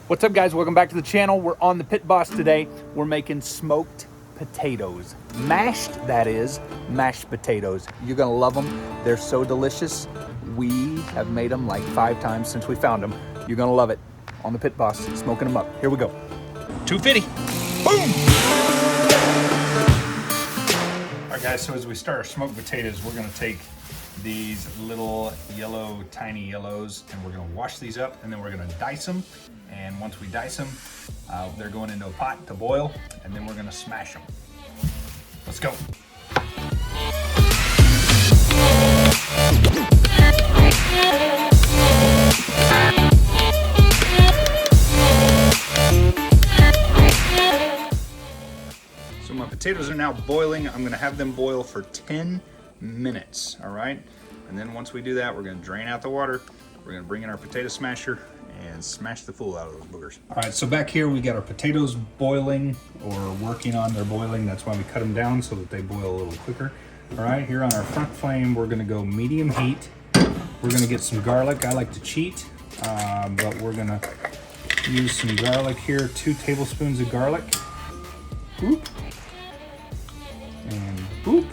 What's up, guys? Welcome back to the channel. We're on the Pitboss today. We're making smoked potatoes. Mashed, that is, mashed potatoes. You're gonna love them. They're so delicious. We have made them like 5 times since we found them. You're gonna love it. On the Pitboss, smoking them up. Here we go. 250. Boom! All right, guys, so as we start our smoked potatoes, we're gonna take these little yellow, tiny yellows, and we're gonna wash these up, and then we're gonna dice them. And once we dice them, they're going into a pot to boil, and then we're gonna smash them. Let's go. So my potatoes are now boiling. I'm gonna have them boil for 10 minutes, all right? And then once we do that, we're gonna drain out the water. We're gonna bring in our potato smasher and smash the fool out of those boogers. All right, so back here we got our potatoes boiling, or working on their boiling. That's why we cut them down so that they boil a little quicker. All right, here on our front flame, we're gonna go medium heat. We're gonna get some garlic. I like to cheat, but we're gonna use some garlic here, 2 tablespoons of garlic. Boop. And boop.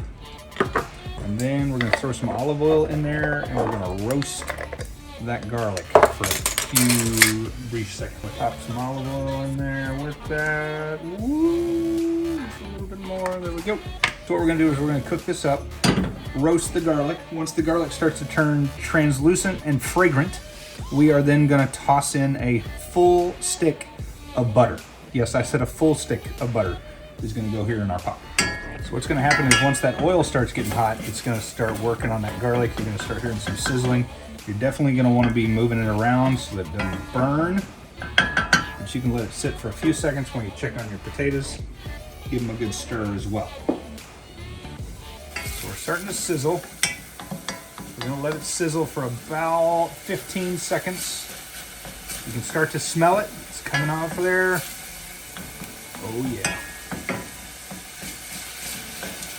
And then we're gonna throw some olive oil in there, and we're gonna roast that garlic for a few brief seconds. We'll pop some olive oil in there with that. Woo, just a little bit more. There we go. So what we're gonna do is we're gonna cook this up, roast the garlic. Once the garlic starts to turn translucent and fragrant, we are then gonna toss in a full stick of butter. Yes, I said a full stick of butter is gonna go here in our pot. So what's gonna happen is once that oil starts getting hot, it's gonna start working on that garlic. You're gonna start hearing some sizzling. You're definitely gonna wanna be moving it around so that it doesn't burn. But you can let it sit for a few seconds when you check on your potatoes. Give them a good stir as well. So we're starting to sizzle. We're gonna let it sizzle for about 15 seconds. You can start to smell it. It's coming off there. Oh yeah.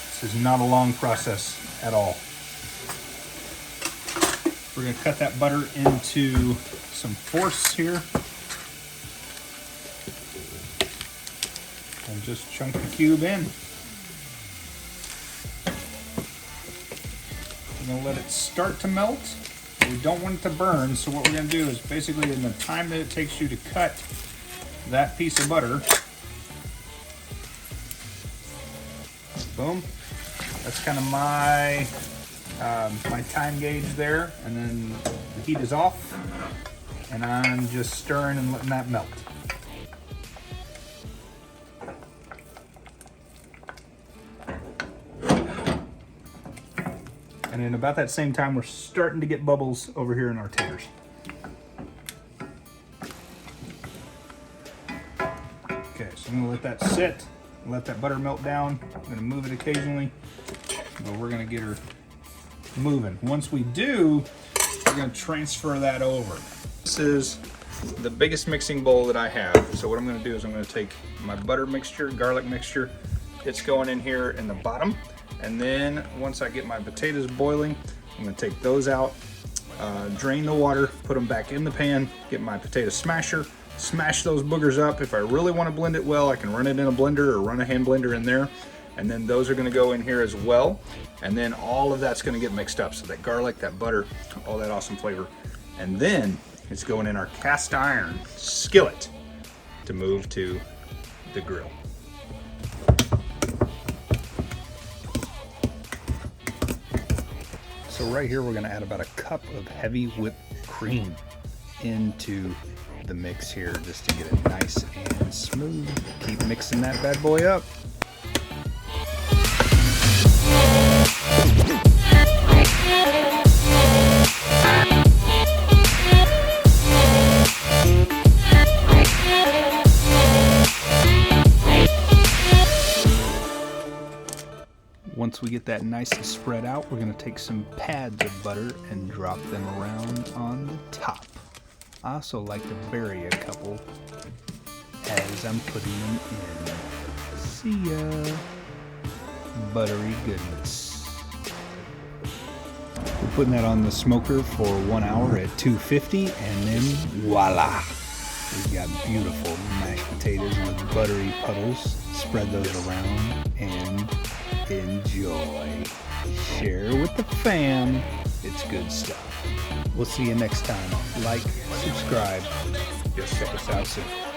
This is not a long process at all. We're gonna cut that butter into some fourths here. And just chunk the cube in. We're gonna let it start to melt. We don't want it to burn, so what we're gonna do is basically in the time that it takes you to cut that piece of butter, boom, that's kind of my time gauge there, and then the heat is off, and I'm just stirring and letting that melt. And in about that same time, we're starting to get bubbles over here in our taters. Okay, so I'm gonna let that sit, let that butter melt down. I'm gonna move it occasionally, but we're gonna get her moving. Once we do, we're gonna transfer that over. This is the biggest mixing bowl that I have. So what I'm gonna do is I'm gonna take my butter mixture, garlic mixture, it's going in here in the bottom. And then once I get my potatoes boiling, I'm gonna take those out, drain the water, put them back in the pan, get my potato smasher, smash those boogers up. If I really wanna blend it well, I can run it in a blender or run a hand blender in there. And then those are gonna go in here as well. And then all of that's gonna get mixed up. So that garlic, that butter, all that awesome flavor. And then it's going in our cast iron skillet to move to the grill. So right here, we're gonna add about a cup of heavy whipped cream into the mix here just to get it nice and smooth. Keep mixing that bad boy up. Once we get that nice and spread out, we're gonna take some pads of butter and drop them around on the top. I also like to bury a couple as I'm putting them in. See ya. Buttery goodness. We're putting that on the smoker for 1 hour at 250, and then voila. We've got beautiful mashed potatoes with buttery puddles. Spread those around and enjoy. Share with the fam. It's good stuff. We'll see you next time. Like, subscribe. Check us out soon.